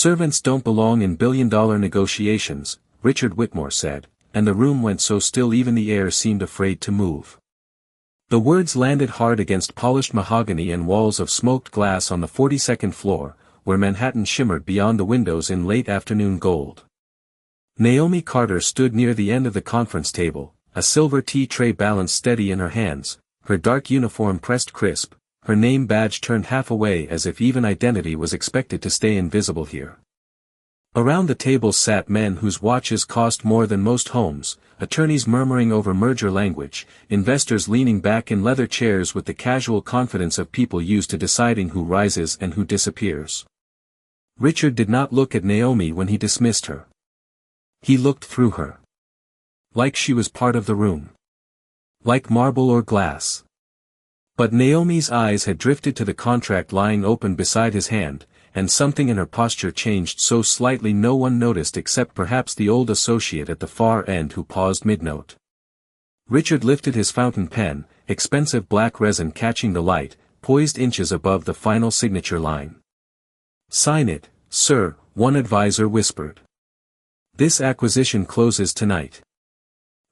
"Servants don't belong in billion-dollar negotiations," Richard Whitmore said, and the room went so still even the air seemed afraid to move. The words landed hard against polished mahogany and walls of smoked glass on the 42nd floor, where Manhattan shimmered beyond the windows in late afternoon gold. Naomi Carter stood near the end of the conference table, a silver tea tray balanced steady in her hands, her dark uniform pressed crisp, her name badge turned half away as if even identity was expected to stay invisible here. Around the table sat men whose watches cost more than most homes, attorneys murmuring over merger language, investors leaning back in leather chairs with the casual confidence of people used to deciding who rises and who disappears. Richard did not look at Naomi when he dismissed her. He looked through her. Like she was part of the room. Like marble or glass. But Naomi's eyes had drifted to the contract lying open beside his hand, and something in her posture changed so slightly no one noticed except perhaps the old associate at the far end who paused mid-note. Richard lifted his fountain pen, expensive black resin catching the light, poised inches above the final signature line. "Sign it, sir," one advisor whispered. "This acquisition closes tonight."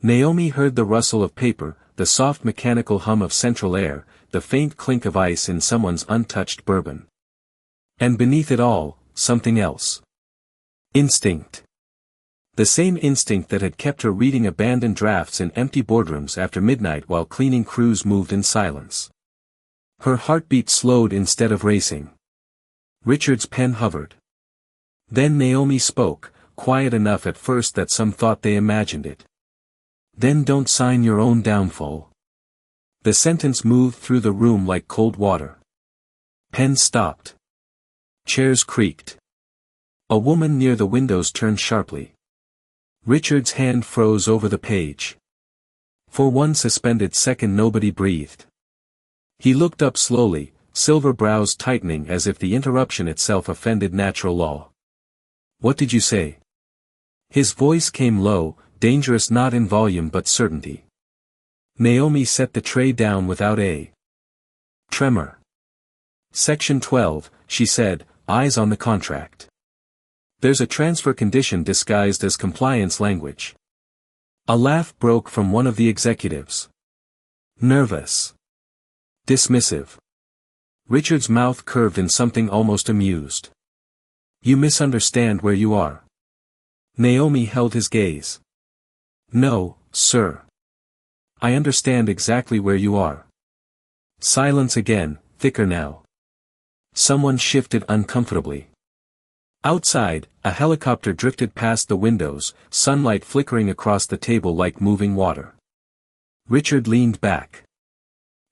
Naomi heard the rustle of paper, the soft mechanical hum of central air, the faint clink of ice in someone's untouched bourbon. And beneath it all, something else. Instinct. The same instinct that had kept her reading abandoned drafts in empty boardrooms after midnight while cleaning crews moved in silence. Her heartbeat slowed instead of racing. Richard's pen hovered. Then Naomi spoke, quiet enough at first that some thought they imagined it. "Then don't sign your own downfall." The sentence moved through the room like cold water. Pens stopped. Chairs creaked. A woman near the windows turned sharply. Richard's hand froze over the page. For one suspended second nobody breathed. He looked up slowly, silver brows tightening as if the interruption itself offended natural law. "What did you say?" His voice came low, dangerous not in volume but certainty. Naomi set the tray down without a tremor. "Section 12, she said, eyes on the contract. "There's a transfer condition disguised as compliance language." A laugh broke from one of the executives. Nervous. Dismissive. Richard's mouth curved in something almost amused. "You misunderstand where you are." Naomi held his gaze. "No, sir. I understand exactly where you are." Silence again, thicker now. Someone shifted uncomfortably. Outside, a helicopter drifted past the windows, sunlight flickering across the table like moving water. Richard leaned back.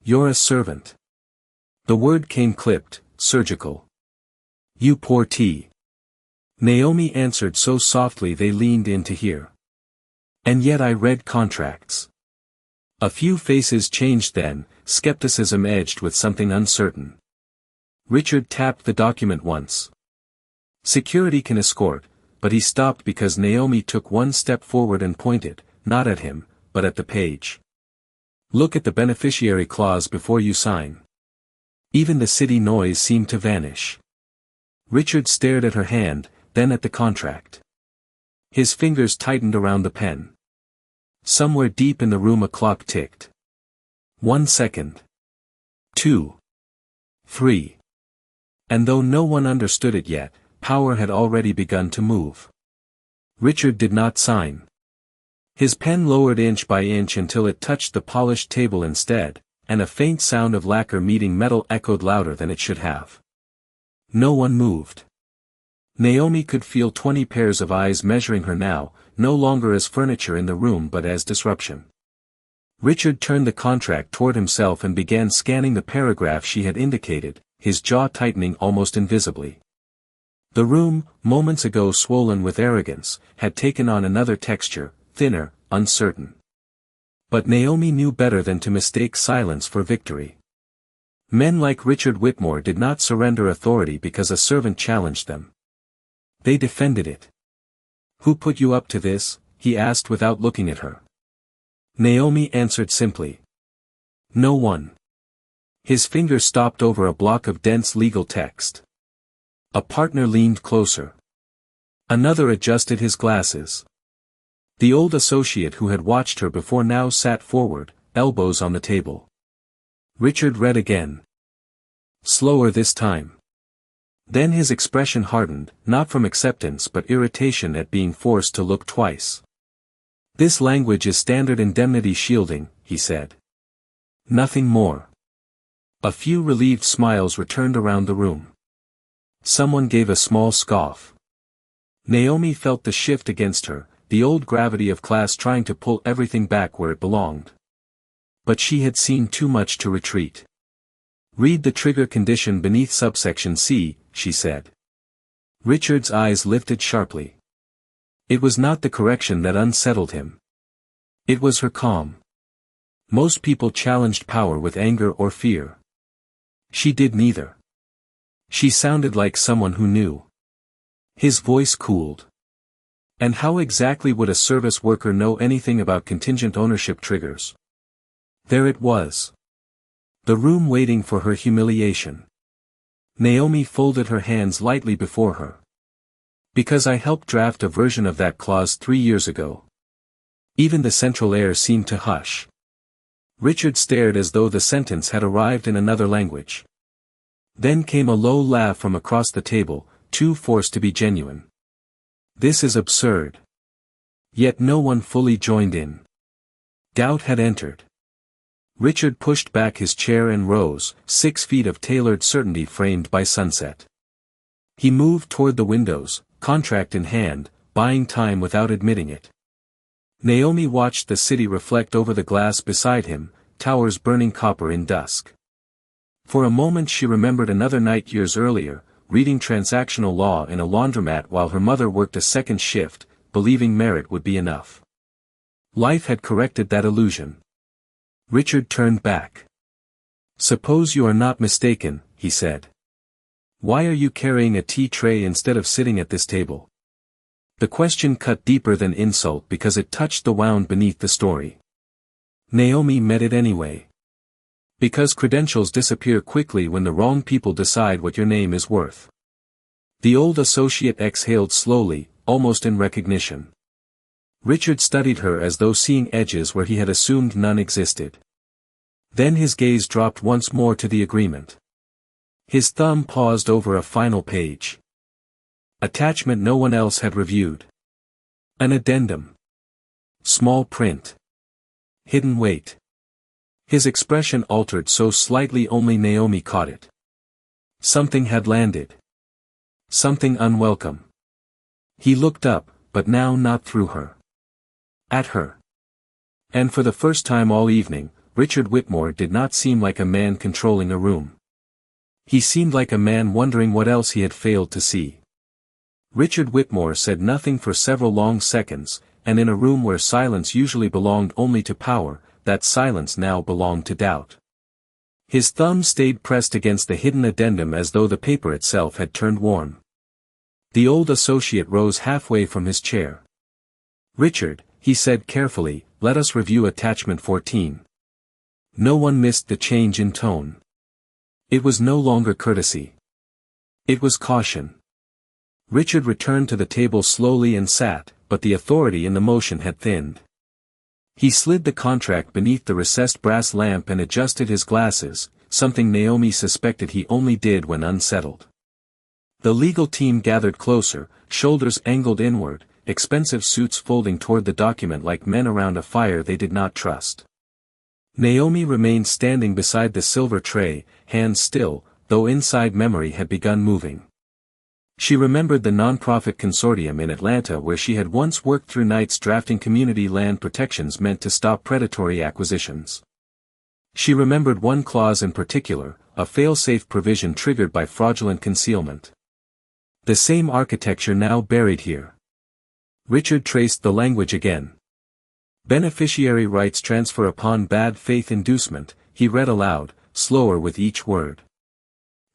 "You're a servant." The word came clipped, surgical. "You pour tea." Naomi answered so softly they leaned in to hear. "And yet I read contracts." A few faces changed then, skepticism edged with something uncertain. Richard tapped the document once. Security can escort, but he stopped because Naomi took one step forward and pointed, not at him, but at the page. "Look at the beneficiary clause before you sign." Even the city noise seemed to vanish. Richard stared at her hand, then at the contract. His fingers tightened around the pen. Somewhere deep in the room a clock ticked. 1 second. 2. 3. And though no one understood it yet, power had already begun to move. Richard did not sign. His pen lowered inch by inch until it touched the polished table instead, and a faint sound of lacquer meeting metal echoed louder than it should have. No one moved. Naomi could feel 20 pairs of eyes measuring her now, no longer as furniture in the room but as disruption. Richard turned the contract toward himself and began scanning the paragraph she had indicated, his jaw tightening almost invisibly. The room, moments ago swollen with arrogance, had taken on another texture, thinner, uncertain. But Naomi knew better than to mistake silence for victory. Men like Richard Whitmore did not surrender authority because a servant challenged them. They defended it. "Who put you up to this?" he asked without looking at her. Naomi answered simply. "No one." His finger stopped over a block of dense legal text. A partner leaned closer. Another adjusted his glasses. The old associate who had watched her before now sat forward, elbows on the table. Richard read again. Slower this time. Then his expression hardened, not from acceptance but irritation at being forced to look twice. This language is standard indemnity shielding, he said. Nothing more. A few relieved smiles returned around the room. Someone gave a small scoff. Naomi felt the shift against her, the old gravity of class trying to pull everything back where it belonged. But she had seen too much to retreat. Read the trigger condition beneath subsection C, she said. Richard's eyes lifted sharply. It was not the correction that unsettled him. It was her calm. Most people challenged power with anger or fear. She did neither. She sounded like someone who knew. His voice cooled. And how exactly would a service worker know anything about contingent ownership triggers? There it was. The room waiting for her humiliation. Naomi folded her hands lightly before her. Because I helped draft a version of that clause 3 years ago. Even the central air seemed to hush. Richard stared as though the sentence had arrived in another language. Then came a low laugh from across the table, too forced to be genuine. This is absurd. Yet no one fully joined in. Doubt had entered. Richard pushed back his chair and rose, 6 feet of tailored certainty framed by sunset. He moved toward the windows, contract in hand, buying time without admitting it. Naomi watched the city reflect over the glass beside him, towers burning copper in dusk. For a moment she remembered another night years earlier, reading transactional law in a laundromat while her mother worked a second shift, believing merit would be enough. Life had corrected that illusion. Richard turned back. Suppose you are not mistaken, he said. Why are you carrying a tea tray instead of sitting at this table? The question cut deeper than insult because it touched the wound beneath the story. Naomi met it anyway. Because credentials disappear quickly when the wrong people decide what your name is worth. The old associate exhaled slowly, almost in recognition. Richard studied her as though seeing edges where he had assumed none existed. Then his gaze dropped once more to the agreement. His thumb paused over a final page. Attachment no one else had reviewed. An addendum. Small print. Hidden weight. His expression altered so slightly only Naomi caught it. Something had landed. Something unwelcome. He looked up, but now not through her. At her. And for the first time all evening, Richard Whitmore did not seem like a man controlling a room. He seemed like a man wondering what else he had failed to see. Richard Whitmore said nothing for several long seconds, and in a room where silence usually belonged only to power, that silence now belonged to doubt. His thumb stayed pressed against the hidden addendum as though the paper itself had turned warm. The old associate rose halfway from his chair. Richard, he said carefully, let us review attachment 14. No one missed the change in tone. It was no longer courtesy. It was caution. Richard returned to the table slowly and sat, but the authority in the motion had thinned. He slid the contract beneath the recessed brass lamp and adjusted his glasses, something Naomi suspected he only did when unsettled. The legal team gathered closer, shoulders angled inward, expensive suits folding toward the document like men around a fire they did not trust. Naomi remained standing beside the silver tray, hands still, though inside memory had begun moving. She remembered the nonprofit consortium in Atlanta where she had once worked through nights drafting community land protections meant to stop predatory acquisitions. She remembered one clause in particular, a fail-safe provision triggered by fraudulent concealment. The same architecture now buried here. Richard traced the language again. Beneficiary rights transfer upon bad faith inducement, he read aloud, slower with each word.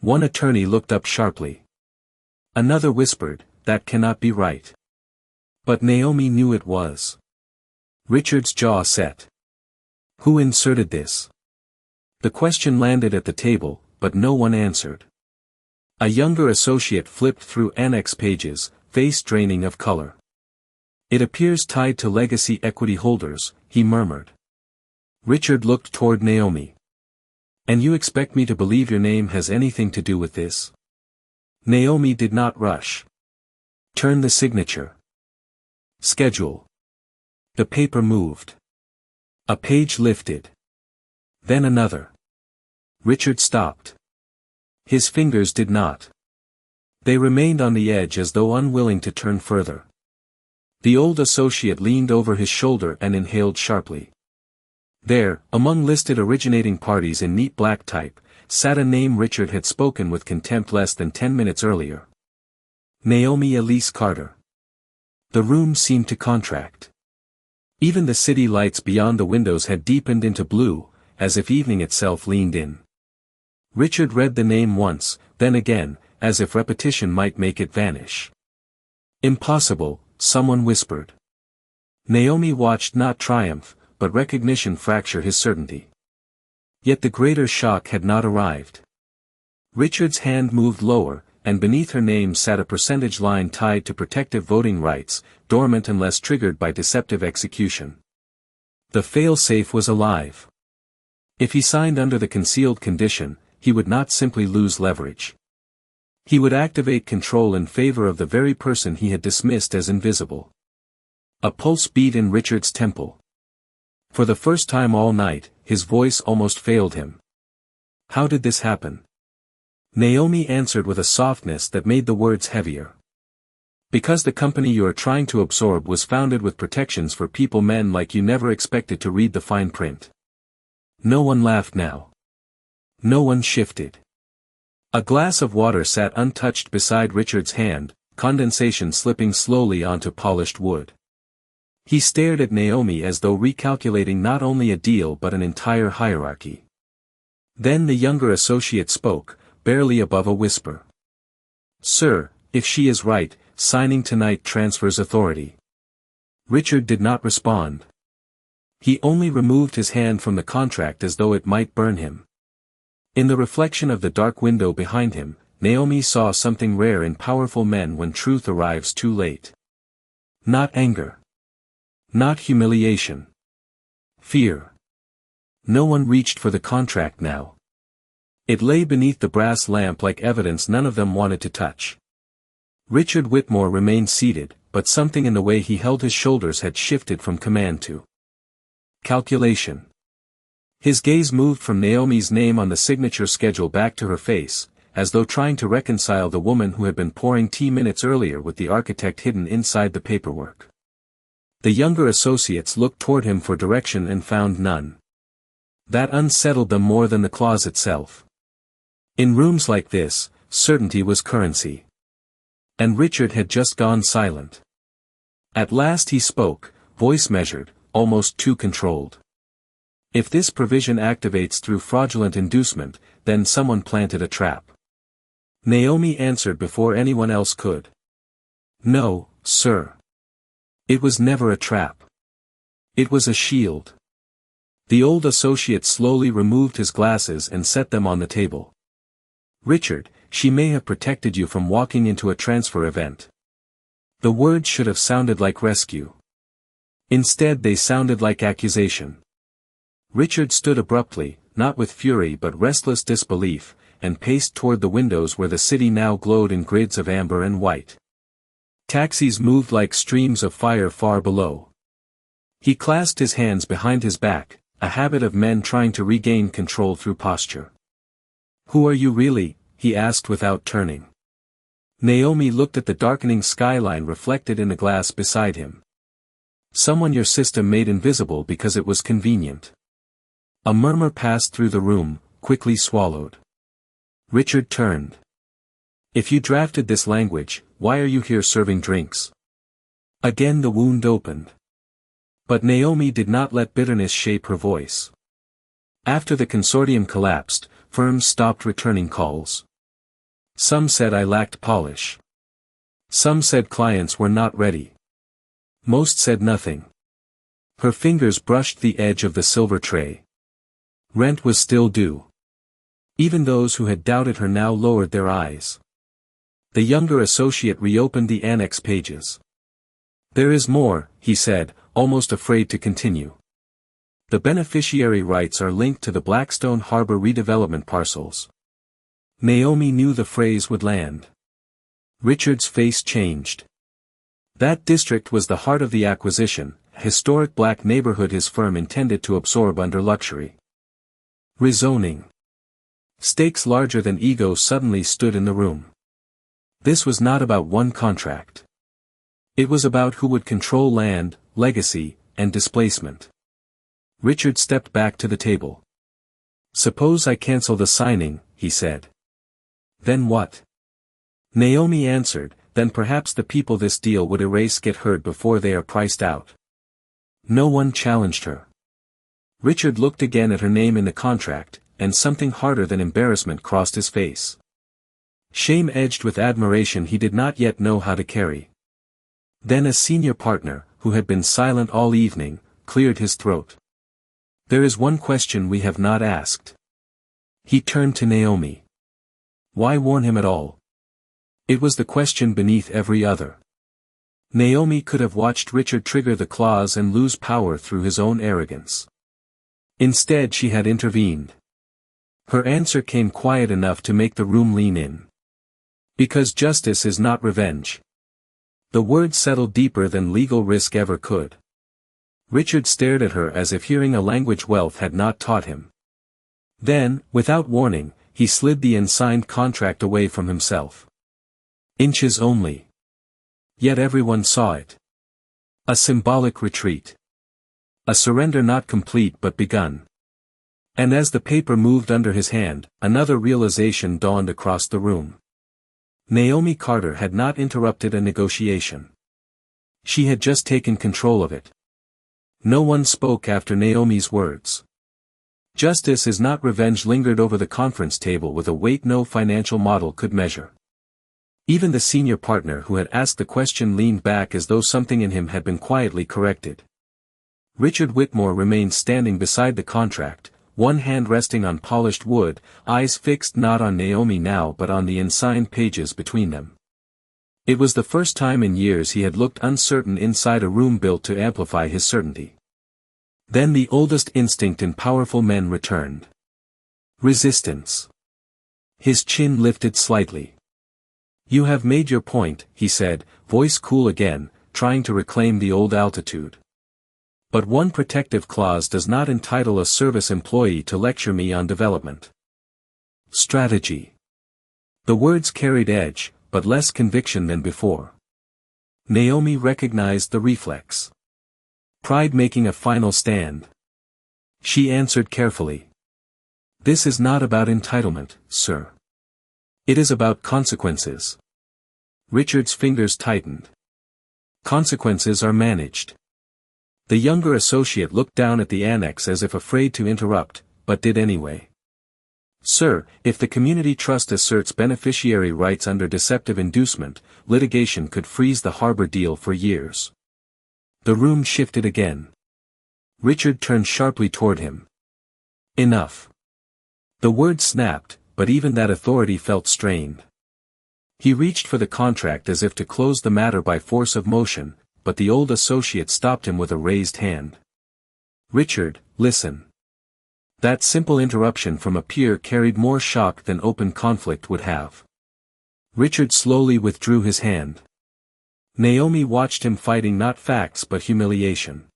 One attorney looked up sharply. Another whispered, that cannot be right. But Naomi knew it was. Richard's jaw set. Who inserted this? The question landed at the table, but no one answered. A younger associate flipped through annex pages, face draining of color. "It appears tied to legacy equity holders," he murmured. Richard looked toward Naomi. "And you expect me to believe your name has anything to do with this?" Naomi did not rush. "Turn the signature. Schedule." The paper moved. A page lifted. Then another. Richard stopped. His fingers did not. They remained on the edge as though unwilling to turn further. The old associate leaned over his shoulder and inhaled sharply. There, among listed originating parties in neat black type, sat a name Richard had spoken with contempt less than 10 minutes earlier. Naomi Elise Carter. The room seemed to contract. Even the city lights beyond the windows had deepened into blue, as if evening itself leaned in. Richard read the name once, then again, as if repetition might make it vanish. "Impossible," someone whispered. Naomi watched not triumph, but recognition fracture his certainty. Yet the greater shock had not arrived. Richard's hand moved lower, and beneath her name sat a percentage line tied to protective voting rights, dormant unless triggered by deceptive execution. The fail-safe was alive. If he signed under the concealed condition, he would not simply lose leverage. He would activate control in favor of the very person he had dismissed as invisible. A pulse beat in Richard's temple. For the first time all night, his voice almost failed him. "How did this happen?" Naomi answered with a softness that made the words heavier. "Because the company you are trying to absorb was founded with protections for people men like you never expected to read the fine print." No one laughed now. No one shifted. A glass of water sat untouched beside Richard's hand, condensation slipping slowly onto polished wood. He stared at Naomi as though recalculating not only a deal but an entire hierarchy. Then the younger associate spoke, barely above a whisper. "Sir, if she is right, signing tonight transfers authority." Richard did not respond. He only removed his hand from the contract as though it might burn him. In the reflection of the dark window behind him, Naomi saw something rare in powerful men when truth arrives too late. Not anger. Not humiliation. Fear. No one reached for the contract now. It lay beneath the brass lamp like evidence none of them wanted to touch. Richard Whitmore remained seated, but something in the way he held his shoulders had shifted from command to calculation. His gaze moved from Naomi's name on the signature schedule back to her face, as though trying to reconcile the woman who had been pouring tea minutes earlier with the architect hidden inside the paperwork. The younger associates looked toward him for direction and found none. That unsettled them more than the clause itself. In rooms like this, certainty was currency. And Richard had just gone silent. At last he spoke, voice measured, almost too controlled. "If this provision activates through fraudulent inducement, then someone planted a trap." Naomi answered before anyone else could. "No, sir. It was never a trap. It was a shield." The old associate slowly removed his glasses and set them on the table. "Richard, she may have protected you from walking into a transfer event." The words should have sounded like rescue. Instead they sounded like accusation. Richard stood abruptly, not with fury but restless disbelief, and paced toward the windows where the city now glowed in grids of amber and white. Taxis moved like streams of fire far below. He clasped his hands behind his back, a habit of men trying to regain control through posture. "Who are you really?" he asked without turning. Naomi looked at the darkening skyline reflected in the glass beside him. "Someone your system made invisible because it was convenient." A murmur passed through the room, quickly swallowed. Richard turned. "If you drafted this language, why are you here serving drinks?" Again the wound opened. But Naomi did not let bitterness shape her voice. After the consortium collapsed, firms stopped returning calls. Some said I lacked polish. Some said clients were not ready. Most said nothing. Her fingers brushed the edge of the silver tray. Rent was still due. Even those who had doubted her now lowered their eyes. The younger associate reopened the annex pages. There is more, he said, almost afraid to continue. The beneficiary rights are linked to the Blackstone Harbor redevelopment parcels. Naomi knew the phrase would land. Richard's face changed. That district was the heart of the acquisition, a historic black neighborhood his firm intended to absorb under luxury. Rezoning. Stakes larger than ego suddenly stood in the room. This was not about one contract. It was about who would control land, legacy, and displacement. Richard stepped back to the table. Suppose I cancel the signing, he said. Then what? Naomi answered, then perhaps the people this deal would erase get heard before they are priced out. No one challenged her. Richard looked again at her name in the contract, and something harder than embarrassment crossed his face. Shame edged with admiration he did not yet know how to carry. Then a senior partner, who had been silent all evening, cleared his throat. There is one question we have not asked. He turned to Naomi. Why warn him at all? It was the question beneath every other. Naomi could have watched Richard trigger the clause and lose power through his own arrogance. Instead she had intervened. Her answer came quiet enough to make the room lean in. Because justice is not revenge. The word settled deeper than legal risk ever could. Richard stared at her as if hearing a language wealth had not taught him. Then, without warning, he slid the unsigned contract away from himself. Inches only. Yet everyone saw it. A symbolic retreat. A surrender not complete but begun. And as the paper moved under his hand, another realization dawned across the room. Naomi Carter had not interrupted a negotiation. She had just taken control of it. No one spoke after Naomi's words. Justice is not revenge lingered over the conference table with a weight no financial model could measure. Even the senior partner who had asked the question leaned back as though something in him had been quietly corrected. Richard Whitmore remained standing beside the contract, one hand resting on polished wood, eyes fixed not on Naomi now but on the unsigned pages between them. It was the first time in years he had looked uncertain inside a room built to amplify his certainty. Then the oldest instinct in powerful men returned. Resistance. His chin lifted slightly. You have made your point, he said, voice cool again, trying to reclaim the old altitude. But one protective clause does not entitle a service employee to lecture me on development. Strategy. The words carried edge, but less conviction than before. Naomi recognized the reflex. Pride making a final stand. She answered carefully. This is not about entitlement, sir. It is about consequences. Richard's fingers tightened. Consequences are managed. The younger associate looked down at the annex as if afraid to interrupt, but did anyway. Sir, if the community trust asserts beneficiary rights under deceptive inducement, litigation could freeze the harbor deal for years. The room shifted again. Richard turned sharply toward him. Enough. The word snapped, but even that authority felt strained. He reached for the contract as if to close the matter by force of motion, but the old associate stopped him with a raised hand. Richard, listen. That simple interruption from a peer carried more shock than open conflict would have. Richard slowly withdrew his hand. Naomi watched him fighting not facts but humiliation.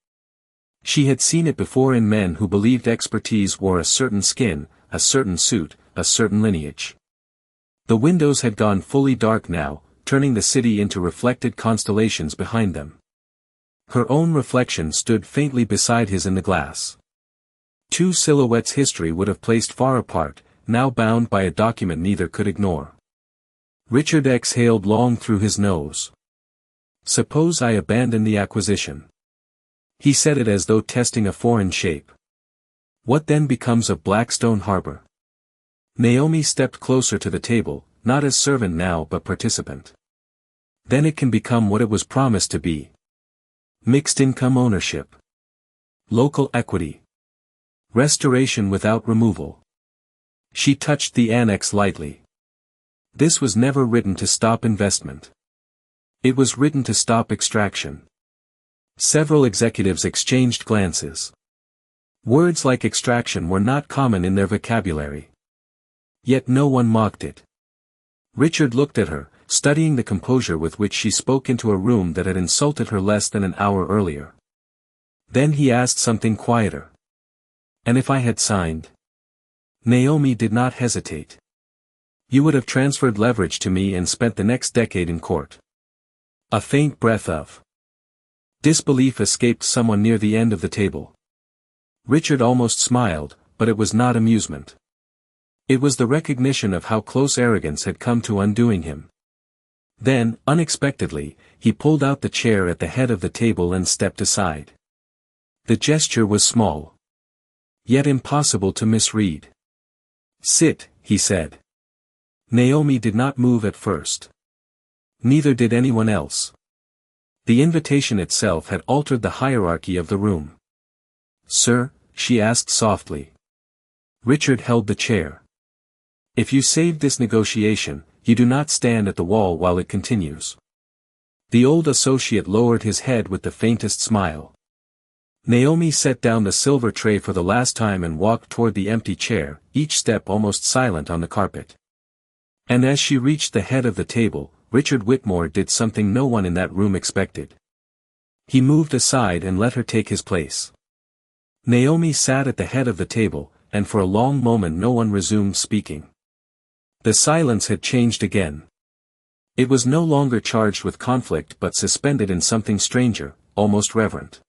She had seen it before in men who believed expertise wore a certain skin, a certain suit, a certain lineage. The windows had gone fully dark now, turning the city into reflected constellations behind them. Her own reflection stood faintly beside his in the glass. Two silhouettes history would have placed far apart, now bound by a document neither could ignore. Richard exhaled long through his nose. Suppose I abandon the acquisition. He said it as though testing a foreign shape. What then becomes of Blackstone Harbor? Naomi stepped closer to the table, not as servant now but participant. Then it can become what it was promised to be. Mixed income ownership. Local equity. Restoration without removal. She touched the annex lightly. This was never written to stop investment. It was written to stop extraction. Several executives exchanged glances. Words like extraction were not common in their vocabulary. Yet no one mocked it. Richard looked at her, studying the composure with which she spoke into a room that had insulted her less than an hour earlier. Then he asked something quieter. "And if I had signed?" Naomi did not hesitate. "You would have transferred Leverage to me and spent the next decade in court." A faint breath of disbelief escaped someone near the end of the table. Richard almost smiled, but it was not amusement. It was the recognition of how close arrogance had come to undoing him. Then, unexpectedly, he pulled out the chair at the head of the table and stepped aside. The gesture was small, yet impossible to misread. "Sit," he said. Naomi did not move at first. Neither did anyone else. The invitation itself had altered the hierarchy of the room. "Sir?" she asked softly. Richard held the chair. "If you saved this negotiation, you do not stand at the wall while it continues." The old associate lowered his head with the faintest smile. Naomi set down the silver tray for the last time and walked toward the empty chair, each step almost silent on the carpet. And as she reached the head of the table, Richard Whitmore did something no one in that room expected. He moved aside and let her take his place. Naomi sat at the head of the table, and for a long moment no one resumed speaking. The silence had changed again. It was no longer charged with conflict but suspended in something stranger, almost reverent.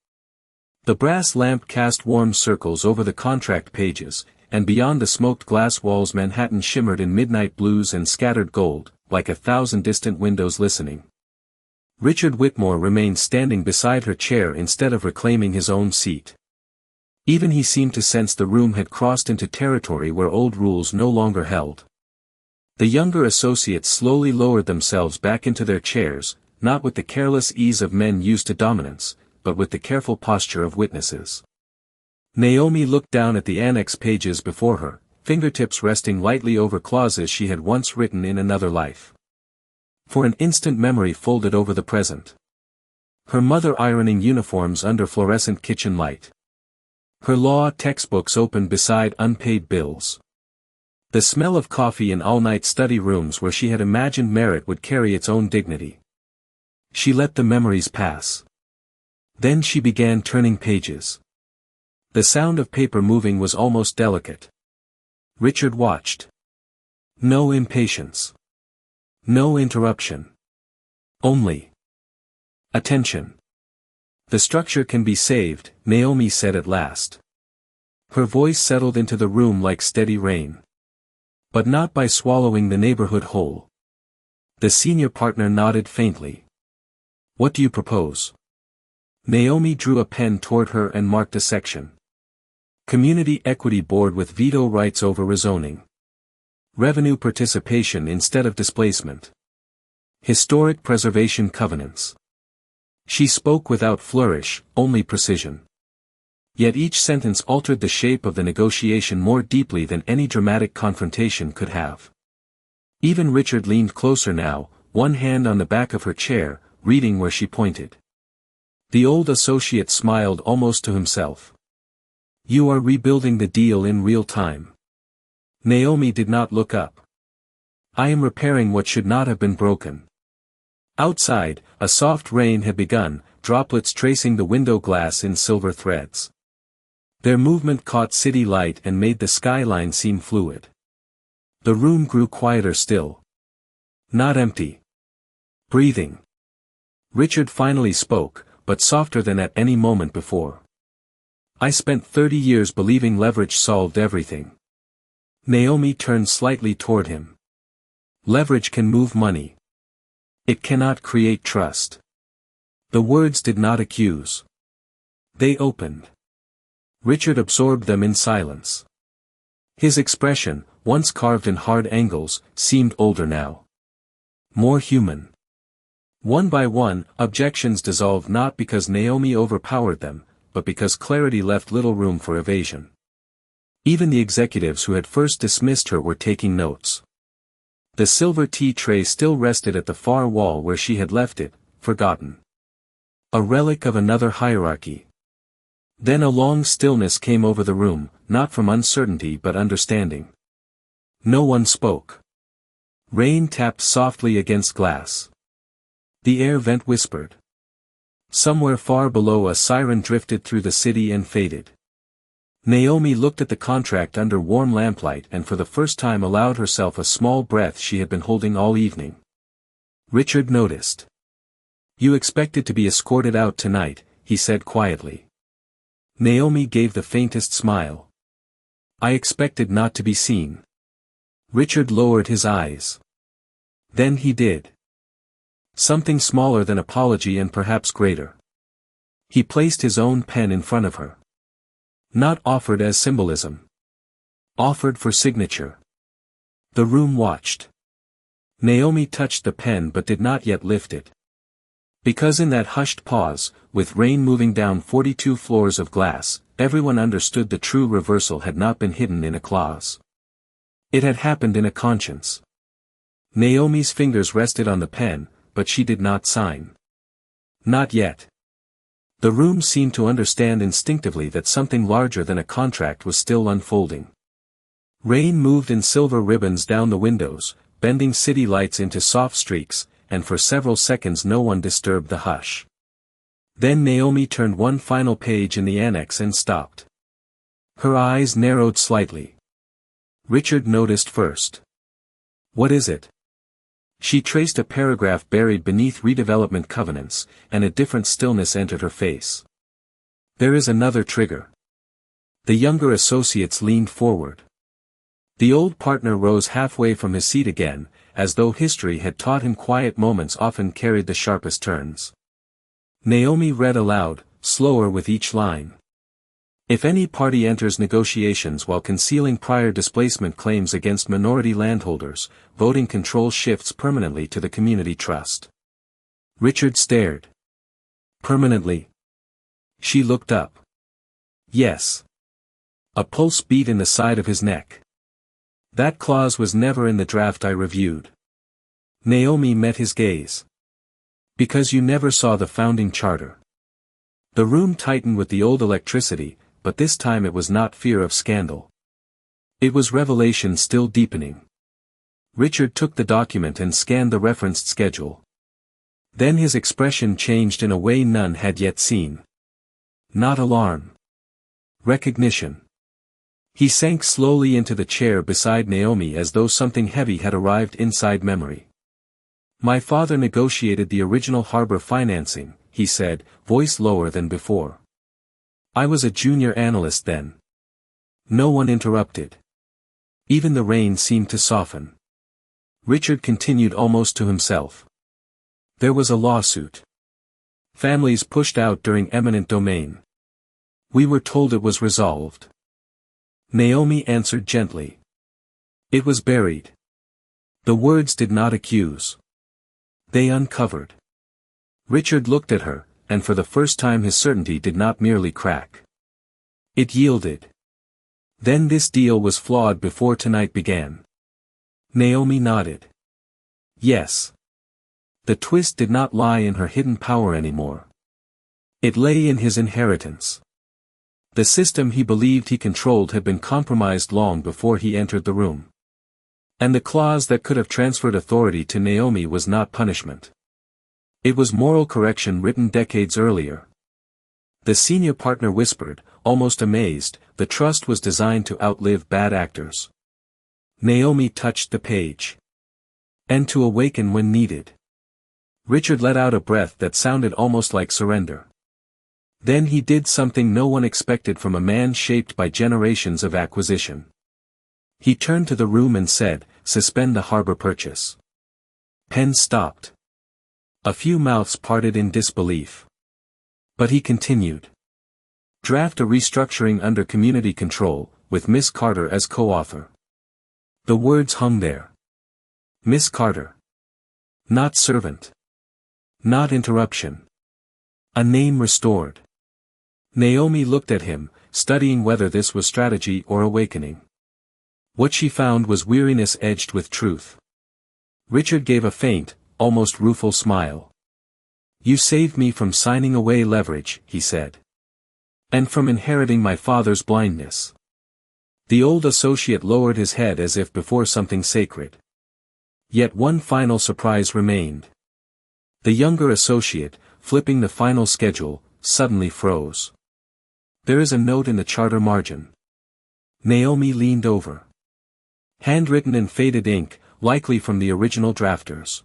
The brass lamp cast warm circles over the contract pages, and beyond the smoked glass walls Manhattan shimmered in midnight blues and scattered gold, like 1,000 distant windows listening. Richard Whitmore remained standing beside her chair instead of reclaiming his own seat. Even he seemed to sense the room had crossed into territory where old rules no longer held. The younger associates slowly lowered themselves back into their chairs, not with the careless ease of men used to dominance, but with the careful posture of witnesses. Naomi looked down at the annex pages before her, fingertips resting lightly over clauses she had once written in another life. For an instant memory folded over the present. Her mother ironing uniforms under fluorescent kitchen light. Her law textbooks open beside unpaid bills. The smell of coffee in all-night study rooms where she had imagined merit would carry its own dignity. She let the memories pass. Then she began turning pages. The sound of paper moving was almost delicate. Richard watched. No impatience. No interruption. Only attention. "The structure can be saved," Naomi said at last. Her voice settled into the room like steady rain. "But not by swallowing the neighborhood whole." The senior partner nodded faintly. "What do you propose?" Naomi drew a pen toward her and marked a section. Community Equity Board with veto rights over rezoning. Revenue participation instead of displacement. Historic preservation covenants. She spoke without flourish, only precision. Yet each sentence altered the shape of the negotiation more deeply than any dramatic confrontation could have. Even Richard leaned closer now, one hand on the back of her chair, reading where she pointed. The old associate smiled almost to himself. "You are rebuilding the deal in real time." Naomi did not look up. "I am repairing what should not have been broken." Outside, a soft rain had begun, droplets tracing the window glass in silver threads. Their movement caught city light and made the skyline seem fluid. The room grew quieter still. Not empty. Breathing. Richard finally spoke, but softer than at any moment before. "I spent 30 years believing leverage solved everything." Naomi turned slightly toward him. "Leverage can move money. It cannot create trust." The words did not accuse. They opened. Richard absorbed them in silence. His expression, once carved in hard angles, seemed older now. More human. One by one, objections dissolved not because Naomi overpowered them, but because clarity left little room for evasion. Even the executives who had first dismissed her were taking notes. The silver tea tray still rested at the far wall where she had left it, forgotten. A relic of another hierarchy. Then a long stillness came over the room, not from uncertainty but understanding. No one spoke. Rain tapped softly against glass. The air vent whispered. Somewhere far below a siren drifted through the city and faded. Naomi looked at the contract under warm lamplight and for the first time allowed herself a small breath she had been holding all evening. Richard noticed. "You expected to be escorted out tonight," he said quietly. Naomi gave the faintest smile. "I expected not to be seen." Richard lowered his eyes. Then he did. Something smaller than apology and perhaps greater. He placed his own pen in front of her. Not offered as symbolism. Offered for signature. The room watched. Naomi touched the pen but did not yet lift it. Because in that hushed pause, with rain moving down 42 floors of glass, everyone understood the true reversal had not been hidden in a clause. It had happened in a conscience. Naomi's fingers rested on the pen, but she did not sign. Not yet. The room seemed to understand instinctively that something larger than a contract was still unfolding. Rain moved in silver ribbons down the windows, bending city lights into soft streaks, and for several seconds no one disturbed the hush. Then Naomi turned one final page in the annex and stopped. Her eyes narrowed slightly. Richard noticed first. "What is it?" She traced a paragraph buried beneath redevelopment covenants, and a different stillness entered her face. "There is another trigger." The younger associates leaned forward. The old partner rose halfway from his seat again, as though history had taught him quiet moments often carried the sharpest turns. Naomi read aloud, slower with each line. If any party enters negotiations while concealing prior displacement claims against minority landholders, voting control shifts permanently to the community trust. Richard stared. Permanently? She looked up. Yes. A pulse beat in the side of his neck. That clause was never in the draft I reviewed. Naomi met his gaze. Because you never saw the founding charter. The room tightened with the old electricity, but this time it was not fear of scandal. It was revelation still deepening. Richard took the document and scanned the referenced schedule. Then his expression changed in a way none had yet seen. Not alarm. Recognition. He sank slowly into the chair beside Naomi as though something heavy had arrived inside memory. My father negotiated the original harbor financing, he said, voice lower than before. I was a junior analyst then. No one interrupted. Even the rain seemed to soften. Richard continued almost to himself. There was a lawsuit. Families pushed out during eminent domain. We were told it was resolved. Naomi answered gently. It was buried. The words did not accuse. They uncovered. Richard looked at her, and for the first time his certainty did not merely crack. It yielded. Then this deal was flawed before tonight began. Naomi nodded. Yes. The twist did not lie in her hidden power anymore. It lay in his inheritance. The system he believed he controlled had been compromised long before he entered the room. And the clause that could have transferred authority to Naomi was not punishment. It was moral correction written decades earlier. The senior partner whispered, almost amazed, the trust was designed to outlive bad actors. Naomi touched the page. And to awaken when needed. Richard let out a breath that sounded almost like surrender. Then he did something no one expected from a man shaped by generations of acquisition. He turned to the room and said, suspend the harbor purchase. Pens stopped. A few mouths parted in disbelief. But he continued. Draft a restructuring under community control, with Miss Carter as co-author. The words hung there. Miss Carter. Not servant. Not interruption. A name restored. Naomi looked at him, studying whether this was strategy or awakening. What she found was weariness edged with truth. Richard gave a faint, almost rueful smile. "You saved me from signing away leverage," he said. "And from inheriting my father's blindness." The old associate lowered his head as if before something sacred. Yet one final surprise remained. The younger associate, flipping the final schedule, suddenly froze. "There is a note in the charter margin." Naomi leaned over. Handwritten in faded ink, likely from the original drafters.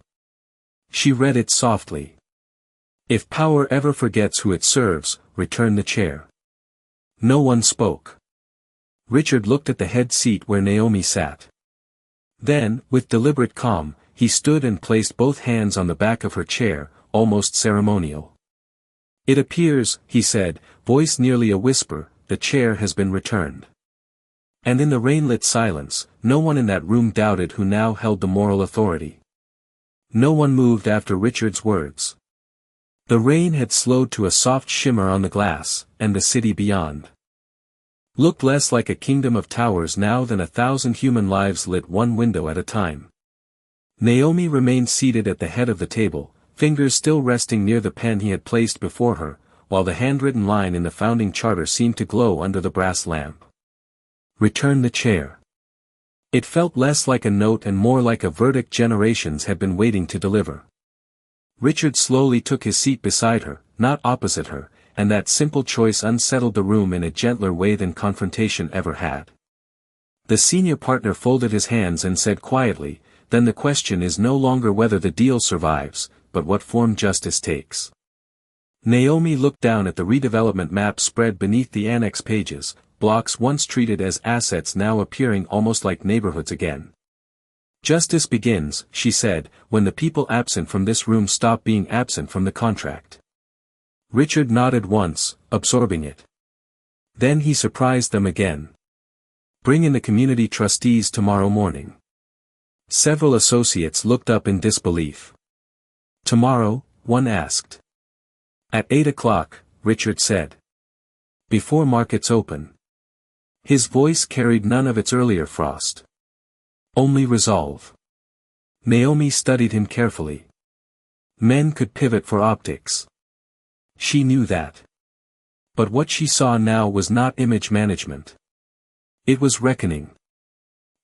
She read it softly. "If power ever forgets who it serves, return the chair." No one spoke. Richard looked at the head seat where Naomi sat. Then, with deliberate calm, he stood and placed both hands on the back of her chair, almost ceremonial. "It appears," he said, voice nearly a whisper, "the chair has been returned." And in the rain-lit silence, no one in that room doubted who now held the moral authority. No one moved after Richard's words. The rain had slowed to a soft shimmer on the glass, and the city beyond looked less like a kingdom of towers now than 1,000 human lives lit one window at a time. Naomi remained seated at the head of the table, fingers still resting near the pen he had placed before her, while the handwritten line in the founding charter seemed to glow under the brass lamp. "Return the chair." It felt less like a note and more like a verdict generations had been waiting to deliver. Richard slowly took his seat beside her, not opposite her, and that simple choice unsettled the room in a gentler way than confrontation ever had. The senior partner folded his hands and said quietly, "Then the question is no longer whether the deal survives, but what form justice takes." Naomi looked down at the redevelopment map spread beneath the annex pages, blocks once treated as assets now appearing almost like neighborhoods again. "Justice begins," she said, "when the people absent from this room stop being absent from the contract." Richard nodded once, absorbing it. Then he surprised them again. "Bring in the community trustees tomorrow morning." Several associates looked up in disbelief. "Tomorrow?" one asked. "At 8 o'clock, Richard said. "Before markets open." His voice carried none of its earlier frost. Only resolve. Naomi studied him carefully. Men could pivot for optics. She knew that. But what she saw now was not image management. It was reckoning.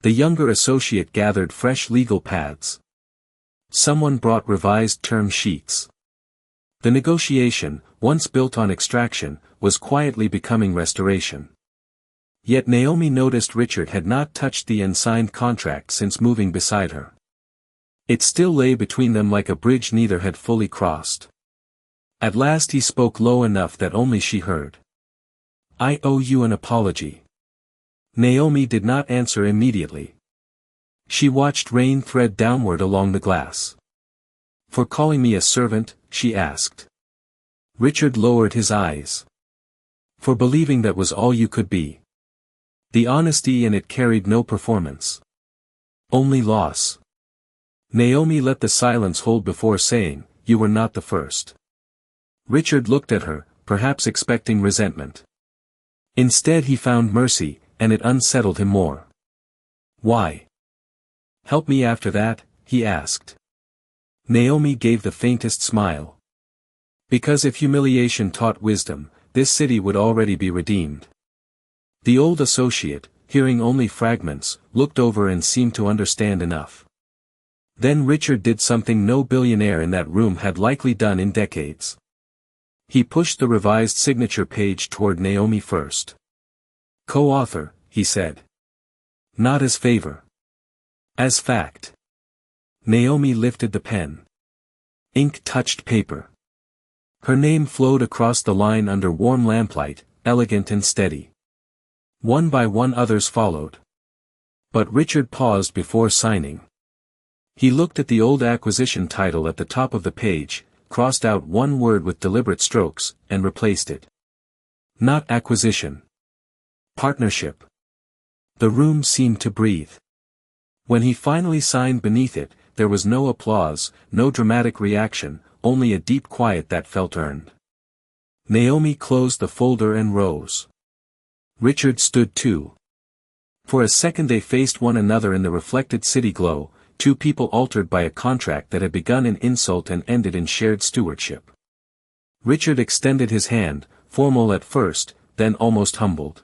The younger associate gathered fresh legal pads. Someone brought revised term sheets. The negotiation, once built on extraction, was quietly becoming restoration. Yet Naomi noticed Richard had not touched the unsigned contract since moving beside her. It still lay between them like a bridge neither had fully crossed. At last he spoke low enough that only she heard. "I owe you an apology." Naomi did not answer immediately. She watched rain thread downward along the glass. "For calling me a servant?" she asked. Richard lowered his eyes. "For believing that was all you could be." The honesty in it carried no performance. Only loss. Naomi let the silence hold before saying, "You were not the first." Richard looked at her, perhaps expecting resentment. Instead he found mercy, and it unsettled him more. "Why? Help me after that?" he asked. Naomi gave the faintest smile. "Because if humiliation taught wisdom, this city would already be redeemed." The old associate, hearing only fragments, looked over and seemed to understand enough. Then Richard did something no billionaire in that room had likely done in decades. He pushed the revised signature page toward Naomi first. "Co-author," he said. "Not as favor. As fact." Naomi lifted the pen. Ink touched paper. Her name flowed across the line under warm lamplight, elegant and steady. One by one others followed. But Richard paused before signing. He looked at the old acquisition title at the top of the page, crossed out one word with deliberate strokes, and replaced it. Not acquisition. Partnership. The room seemed to breathe. When he finally signed beneath it, there was no applause, no dramatic reaction, only a deep quiet that felt earned. Naomi closed the folder and rose. Richard stood too. For a second they faced one another in the reflected city glow, two people altered by a contract that had begun in insult and ended in shared stewardship. Richard extended his hand, formal at first, then almost humbled.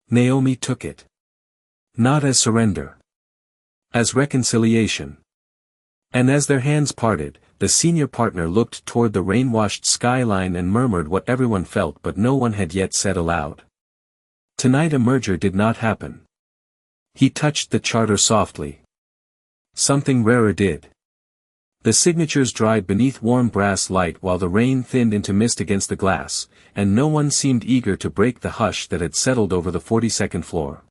Naomi took it. Not as surrender. As reconciliation. And as their hands parted, the senior partner looked toward the rain-washed skyline and murmured what everyone felt but no one had yet said aloud. Tonight a merger did not happen. He touched the charter softly. Something rarer did. The signatures dried beneath warm brass light while the rain thinned into mist against the glass, and no one seemed eager to break the hush that had settled over the 42nd floor.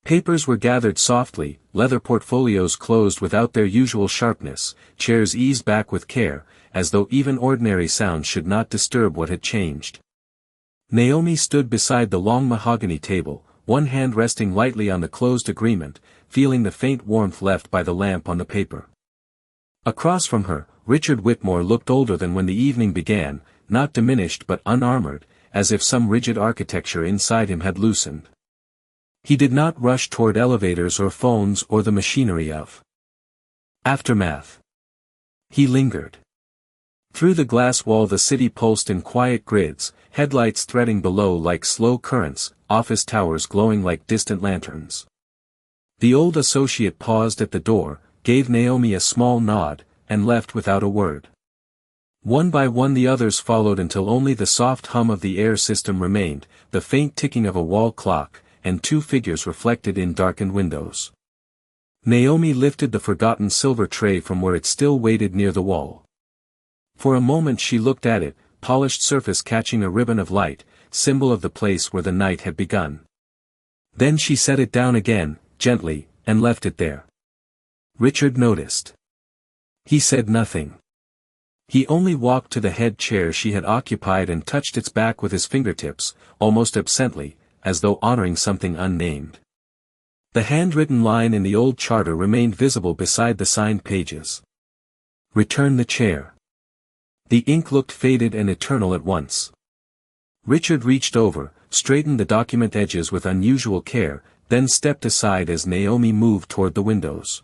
Papers were gathered softly, leather portfolios closed without their usual sharpness, chairs eased back with care, as though even ordinary sounds should not disturb what had changed. Naomi stood beside the long mahogany table, one hand resting lightly on the closed agreement, feeling the faint warmth left by the lamp on the paper. Across from her, Richard Whitmore looked older than when the evening began, not diminished but unarmored, as if some rigid architecture inside him had loosened. He did not rush toward elevators or phones or the machinery of aftermath. He lingered. Through the glass wall the city pulsed in quiet grids, headlights threading below like slow currents, office towers glowing like distant lanterns. The old associate paused at the door, gave Naomi a small nod, and left without a word. One by one the others followed until only the soft hum of the air system remained, the faint ticking of a wall clock, and two figures reflected in darkened windows. Naomi lifted the forgotten silver tray from where it still waited near the wall. For a moment she looked at it, polished surface catching a ribbon of light, symbol of the place where the night had begun. Then she set it down again, gently, and left it there. Richard noticed. He said nothing. He only walked to the head chair she had occupied and touched its back with his fingertips, almost absently, as though honoring something unnamed. The handwritten line in the old charter remained visible beside the signed pages. Return the chair. The ink looked faded and eternal at once. Richard reached over, straightened the document edges with unusual care, then stepped aside as Naomi moved toward the windows.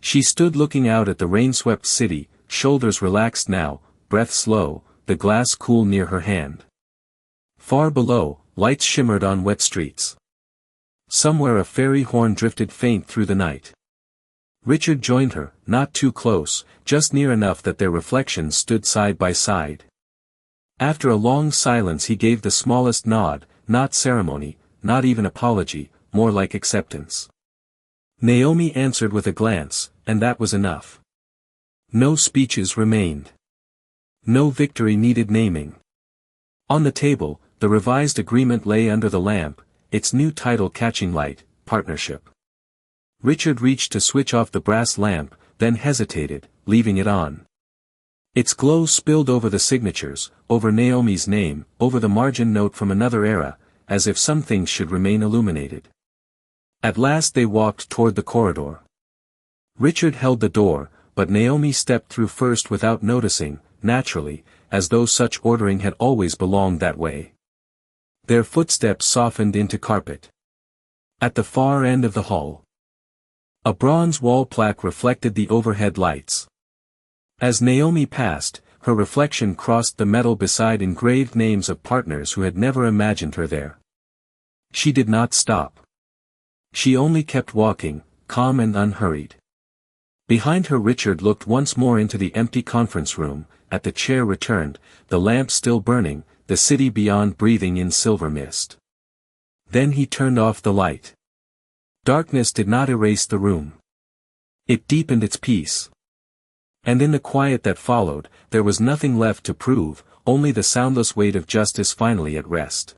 She stood looking out at the rain-swept city, shoulders relaxed now, breath slow, the glass cool near her hand. Far below, lights shimmered on wet streets. Somewhere a fairy horn drifted faint through the night. Richard joined her, not too close, just near enough that their reflections stood side by side. After a long silence he gave the smallest nod, not ceremony, not even apology, more like acceptance. Naomi answered with a glance, and that was enough. No speeches remained. No victory needed naming. On the table, the revised agreement lay under the lamp, its new title catching light, Partnership. Richard reached to switch off the brass lamp, then hesitated, leaving it on. Its glow spilled over the signatures, over Naomi's name, over the margin note from another era, as if some things should remain illuminated. At last they walked toward the corridor. Richard held the door, but Naomi stepped through first without noticing, naturally, as though such ordering had always belonged that way. Their footsteps softened into carpet. At the far end of the hall, a bronze wall plaque reflected the overhead lights. As Naomi passed, her reflection crossed the metal beside engraved names of partners who had never imagined her there. She did not stop. She only kept walking, calm and unhurried. Behind her Richard looked once more into the empty conference room, at the chair returned, the lamp still burning, the city beyond breathing in silver mist. Then he turned off the light. Darkness did not erase the room. It deepened its peace. And in the quiet that followed, there was nothing left to prove, only the soundless weight of justice finally at rest.